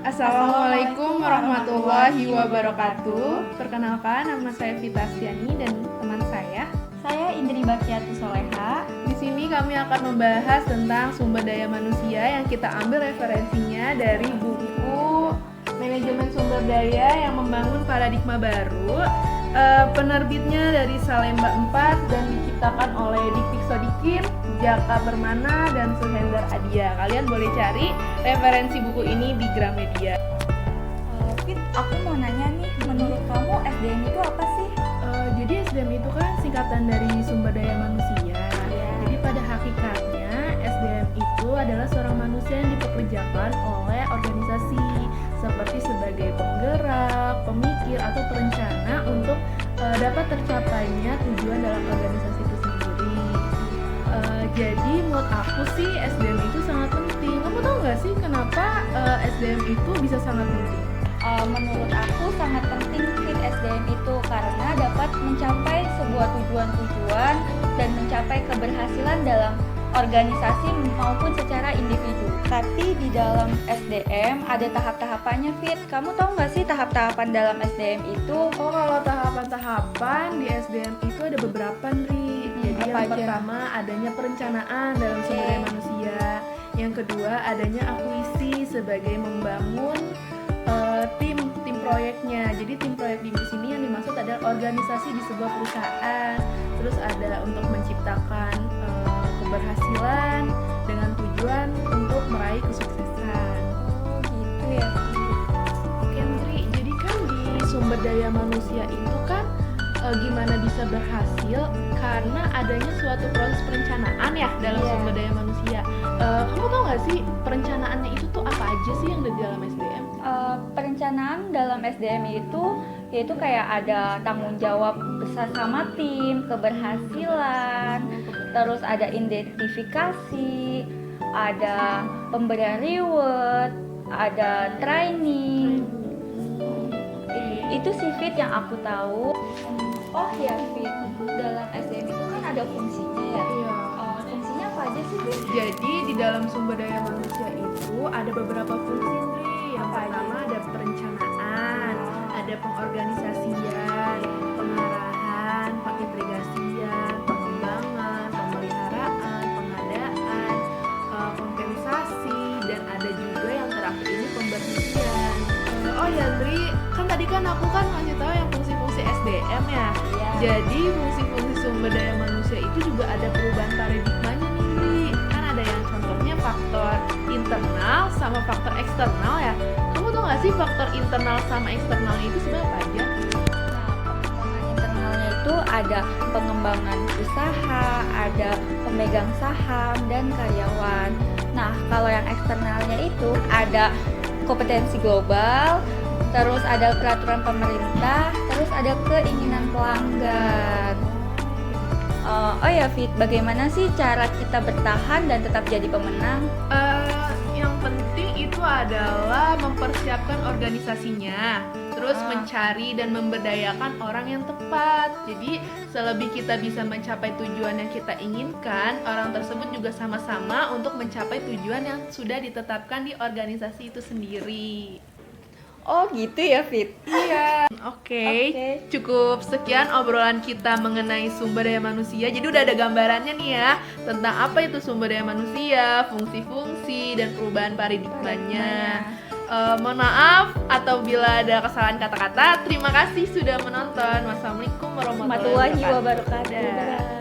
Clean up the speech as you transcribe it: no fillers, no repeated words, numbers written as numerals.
Assalamualaikum warahmatullahi wabarakatuh. Perkenalkan, nama saya Vita Astiani dan teman saya Indri Bakiatu Soleha. Di sini kami akan membahas tentang sumber daya manusia yang kita ambil referensinya dari buku Manajemen Sumber Daya yang Membangun Paradigma Baru. Penerbitnya dari Salemba 4 dan diciptakan oleh Dikdik Sodikin, Jaka Permana, dan Suhendar Adia. Kalian boleh cari referensi buku ini di Gramedia. Fit, aku mau nanya nih, menurut kamu SDM itu apa sih? Jadi SDM itu kan singkatan dari sumber daya manusia. Ya. Jadi pada hakikatnya SDM itu adalah seorang manusia yang dipekerjakan oleh organisasi seperti sebagai penggerak, pemikir, atau perencana untuk dapat tercapainya tujuan dalam organisasi itu sendiri. Jadi menurut aku sih SDM itu sangat penting. Kamu tahu nggak sih kenapa SDM itu bisa sangat penting? Menurut aku sangat penting fit SDM itu karena dapat mencapai sebuah tujuan-tujuan dan mencapai keberhasilan dalam organisasi maupun secara individu. Tapi di dalam SDM ada tahap-tahapannya Fit. Kamu tahu nggak sih tahap-tahapan dalam SDM itu? Oh, kalau tahapan-tahapan di SDM itu ada beberapa, Nri. Jadi yang pertama adanya perencanaan dalam sumber daya manusia. Yang kedua adanya akuisisi sebagai membangun tim proyeknya. Jadi tim proyek di sini yang dimaksud adalah organisasi di sebuah perusahaan. Terus ada untuk menciptakan keberhasilan dengan tujuan untuk meraih kesuksesan. Oh gitu ya. Oke, Nri. Jadi kan di sumber daya manusia itu kan gimana bisa berhasil karena adanya suatu proses perencanaan ya dalam sumber daya manusia. Kamu tahu nggak sih perencanaannya itu tuh apa aja sih yang ada di dalam SDM? Perencanaan dalam SDM itu yaitu kayak ada tanggung jawab bersama tim, keberhasilan, terus ada identifikasi, ada pemberian reward, ada training. Itu sih Fit yang aku tahu. Oh ya Fit, dalam SDM itu kan ada fungsinya ya. Iya. Fungsinya apa aja sih Fit? Jadi di dalam sumber daya manusia itu ada beberapa fungsi, Nri. Yang pertama ada perencanaan, ada pengorganisasian, pengarahan, pengintegrasian, pengembangan, pemeliharaan, pengadaan, kompensasi, dan ada juga yang terakhir ini pemberhentian. Oh ya, Nri, kan tadi kan aku ngasih tahu yang fungsi-fungsi SDM ya. Iya. Jadi fungsi-fungsi sumber daya manusia itu juga ada perubahan paradigmanya nih, Nri. Kan ada yang contohnya faktor internal sama faktor eksternal ya. Kamu tahu nggak sih faktor internal sama eksternalnya itu sebenarnya apa aja? Nah, pengembangan internalnya itu ada pengembangan usaha, ada pemegang saham, dan karyawan. Nah, kalau yang eksternalnya itu ada kompetensi global, terus ada peraturan pemerintah, terus ada keinginan pelanggan. Oh ya Fit, bagaimana sih cara kita bertahan dan tetap jadi pemenang? Yang penting itu adalah mempersiapkan organisasinya, terus mencari dan memberdayakan orang yang tepat. Jadi selebih kita bisa mencapai tujuan yang kita inginkan, orang tersebut juga sama-sama untuk mencapai tujuan yang sudah ditetapkan di organisasi itu sendiri. Oh gitu ya Fit. Iya. Oke. Cukup sekian obrolan kita mengenai sumber daya manusia. Jadi udah ada gambarannya nih ya tentang apa itu sumber daya manusia, fungsi-fungsi, dan perubahan paradigmanya. Mohon maaf atau bila ada kesalahan kata-kata. Terima kasih sudah menonton. Wassalamualaikum warahmatullahi wabarakatuh.